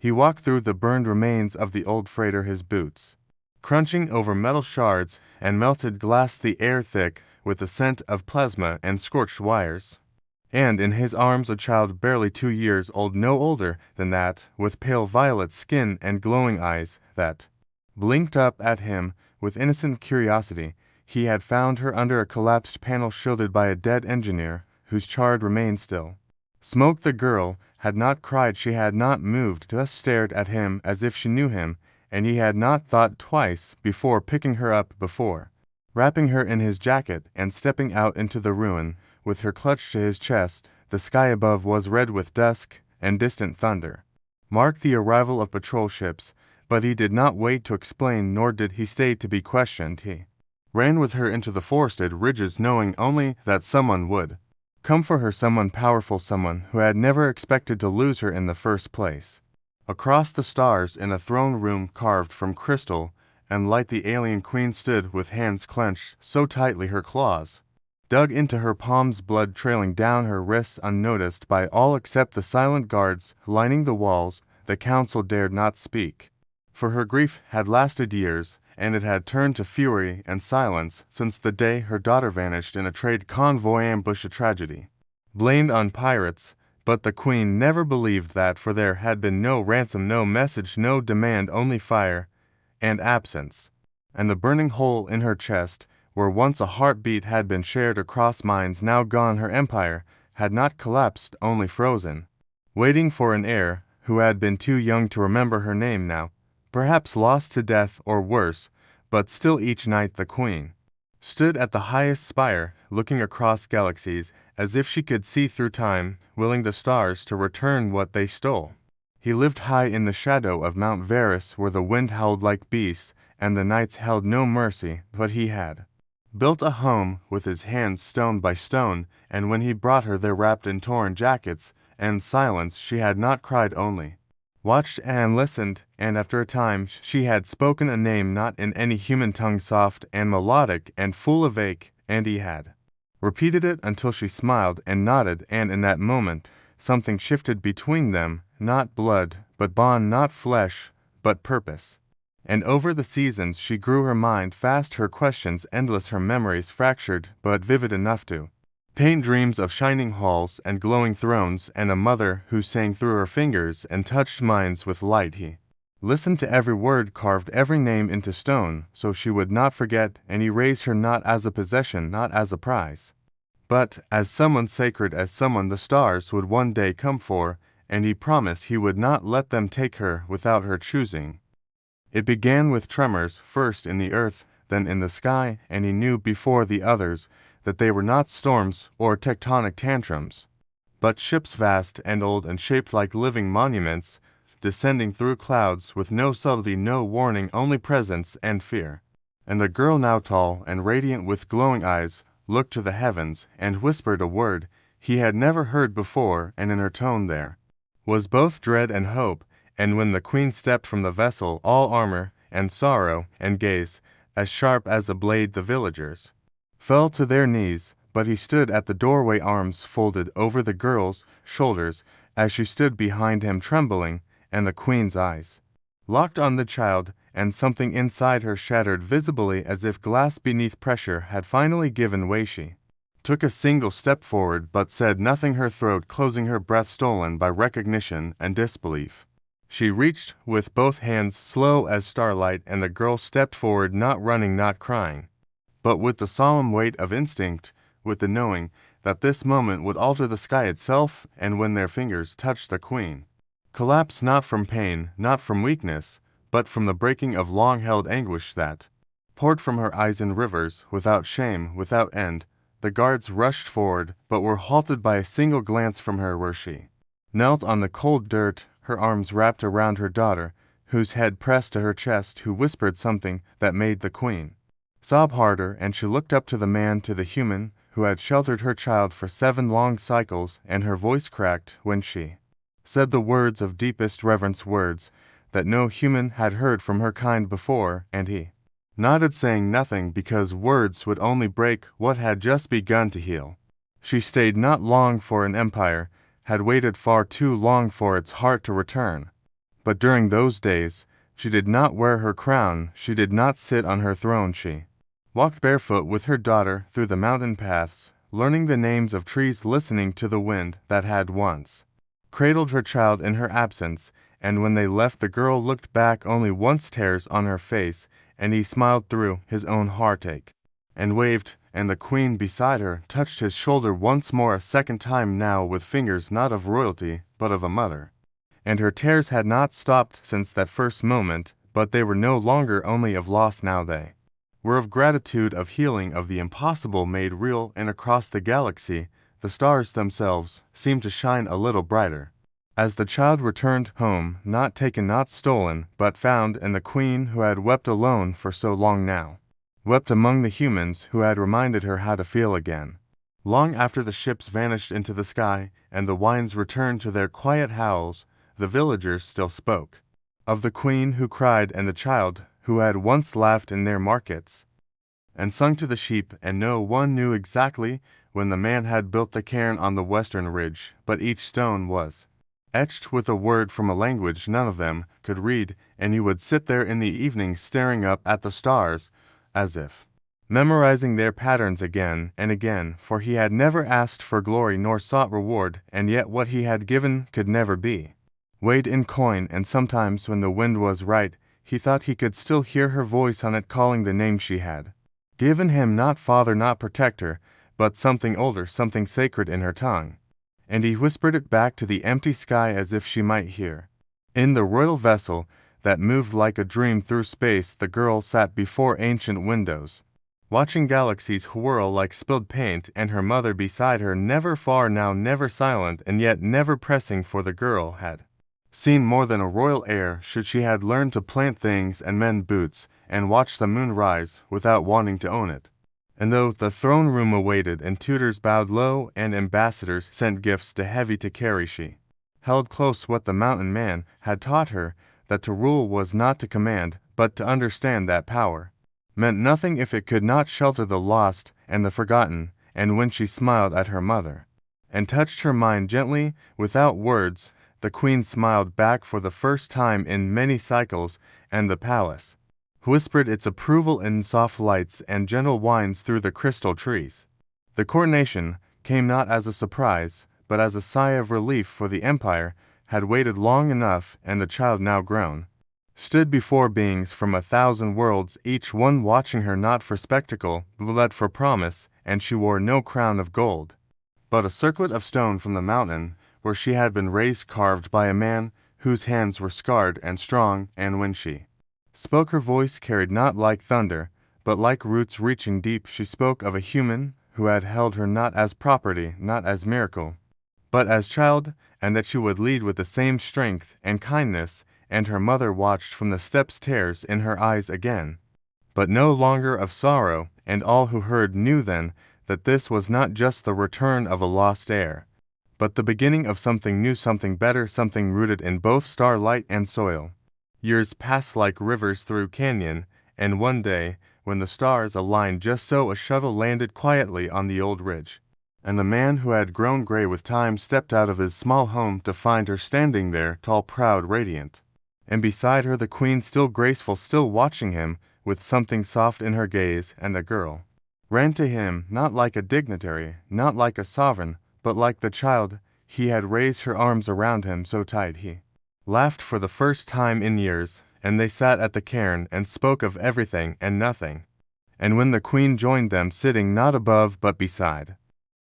He walked through the burned remains of the old freighter, his boots crunching over metal shards and melted glass, the air thick with the scent of plasma and scorched wires. And in his arms a child barely 2 years old, no older than that, with pale violet skin and glowing eyes that blinked up at him with innocent curiosity. He had found her under a collapsed panel shielded by a dead engineer, whose charred remains still smoked. The girl had not cried, she had not moved, just stared at him as if she knew him, and he had not thought twice before picking her up, before wrapping her in his jacket and stepping out into the ruin, with her clutched to his chest. The sky above was red with dusk, and distant thunder marked the arrival of patrol ships, but he did not wait to explain, nor did he stay to be questioned. He ran with her into the forested ridges, knowing only that someone would come for her, someone powerful, someone who had never expected to lose her in the first place. Across the stars, in a throne room carved from crystal and light, the alien queen stood with hands clenched so tightly her claws dug into her palms, blood trailing down her wrists, unnoticed by all except the silent guards lining the walls. The council dared not speak, for her grief had lasted years, and it had turned to fury and silence since the day her daughter vanished in a trade convoy ambush, a tragedy blamed on pirates. But the queen never believed that, for there had been no ransom, no message, no demand, only fire and absence. And the burning hole in her chest, where once a heartbeat had been shared across minds, now gone. Her empire had not collapsed, only frozen, waiting for an heir who had been too young to remember her name now, perhaps lost to death or worse. But still each night the queen stood at the highest spire, looking across galaxies, as if she could see through time, willing the stars to return what they stole. He lived high in the shadow of Mount Varus, where the wind howled like beasts, and the nights held no mercy. But he had built a home with his hands, stone by stone, and when he brought her there, wrapped in torn jackets and silence, she had not cried, only watched and listened. And after a time she had spoken a name not in any human tongue, soft and melodic and full of ache, and he had repeated it until she smiled and nodded, and in that moment something shifted between them, not blood but bond, not flesh but purpose. And over the seasons she grew, her mind fast, her questions endless, her memories fractured but vivid enough to paint dreams of shining halls and glowing thrones, and a mother who sang through her fingers and touched minds with light. He listened to every word, carved every name into stone, so she would not forget, and he raised her not as a possession, not as a prize, but as someone sacred, as someone the stars would one day come for, and he promised he would not let them take her without her choosing. It began with tremors, first in the earth, then in the sky, and he knew before the others that they were not storms or tectonic tantrums, but ships vast and old and shaped like living monuments, descending through clouds with no subtlety, no warning, only presence and fear. And the girl, now tall and radiant with glowing eyes, looked to the heavens and whispered a word he had never heard before, and in her tone there was both dread and hope. And when the queen stepped from the vessel, all armor and sorrow and gaze as sharp as a blade, the villagers fell to their knees. But he stood at the doorway, arms folded over the girl's shoulders as she stood behind him, trembling, and the queen's eyes locked on the child, and something inside her shattered visibly, as if glass beneath pressure had finally given way. She took a single step forward, but said nothing, her throat closing, her breath stolen by recognition and disbelief. She reached with both hands, slow as starlight, and the girl stepped forward, not running, not crying, but with the solemn weight of instinct, with the knowing that this moment would alter the sky itself. And when their fingers touched, the queen collapsed, not from pain, not from weakness, but from the breaking of long-held anguish that poured from her eyes in rivers, without shame, without end. The guards rushed forward, but were halted by a single glance from her, where she knelt on the cold dirt, her arms wrapped around her daughter, whose head pressed to her chest, who whispered something that made the queen sob harder. And she looked up to the man, to the human who had sheltered her child for 7 long cycles, and her voice cracked when she said the words of deepest reverence, words that no human had heard from her kind before. And he nodded, saying nothing, because words would only break what had just begun to heal. She stayed not long, for an empire had waited far too long for its heart to return. But during those days, she did not wear her crown, she did not sit on her throne, she walked barefoot with her daughter through the mountain paths, learning the names of trees, listening to the wind that had once cradled her child in her absence, and when they left the girl looked back only once, tears on her face, and he smiled through his own heartache, and waved, and the queen beside her touched his shoulder once more, a second time now, with fingers not of royalty, but of a mother. And her tears had not stopped since that first moment, but they were no longer only of loss now, they were of gratitude, of healing, of the impossible made real, and across the galaxy, the stars themselves seemed to shine a little brighter. As the child returned home, not taken, not stolen, but found, and the queen who had wept alone for so long now, wept among the humans who had reminded her how to feel again. Long after the ships vanished into the sky, and the winds returned to their quiet howls, the villagers still spoke of the queen who cried, and the child who had once laughed in their markets, and sung to the sheep, and no one knew exactly when the man had built the cairn on the western ridge, but each stone was etched with a word from a language none of them could read, and he would sit there in the evening staring up at the stars, as if memorizing their patterns again and again, for he had never asked for glory nor sought reward, and yet what he had given could never be weighed in coin, and sometimes when the wind was right, he thought he could still hear her voice on it calling the name she had given him, not father, not protector, but something older, something sacred in her tongue, and he whispered it back to the empty sky as if she might hear. In the royal vessel that moved like a dream through space, the girl sat before ancient windows, watching galaxies whirl like spilled paint, and her mother beside her, never far now, never silent, and yet never pressing, for the girl had seen more than a royal air, should she had learned to plant things and mend boots, and watch the moon rise without wanting to own it. And though the throne room awaited, and tutors bowed low, and ambassadors sent gifts to heavy to carry, she held close what the mountain man had taught her, that to rule was not to command, but to understand that power meant nothing if it could not shelter the lost and the forgotten. And when she smiled at her mother, and touched her mind gently without words, the queen smiled back for the first time in many cycles, and the palace whispered its approval in soft lights and gentle winds through the crystal trees. The coronation came not as a surprise, but as a sigh of relief, for the empire had waited long enough, and the child, now grown, stood before beings from 1,000 worlds, each one watching her not for spectacle, but for promise, and she wore no crown of gold, but a circlet of stone from the mountain where she had been raised, carved by a man whose hands were scarred and strong, and when she spoke her voice carried not like thunder, but like roots reaching deep. She spoke of a human who had held her not as property, not as miracle, but as child, and that she would lead with the same strength and kindness, and her mother watched from the steps, tears in her eyes again, but no longer of sorrow, and all who heard knew then that this was not just the return of a lost heir, but the beginning of something new, something better, something rooted in both starlight and soil. Years passed like rivers through canyon, and one day, when the stars aligned just so, a shuttle landed quietly on the old ridge, and the man who had grown gray with time stepped out of his small home to find her standing there, tall, proud, radiant, and beside her the queen, still graceful, still watching him with something soft in her gaze. And the girl ran to him, not like a dignitary, not like a sovereign, but like the child he had raised, her arms around him so tight he laughed for the first time in years, and they sat at the cairn and spoke of everything and nothing. And when the queen joined them, sitting not above but beside,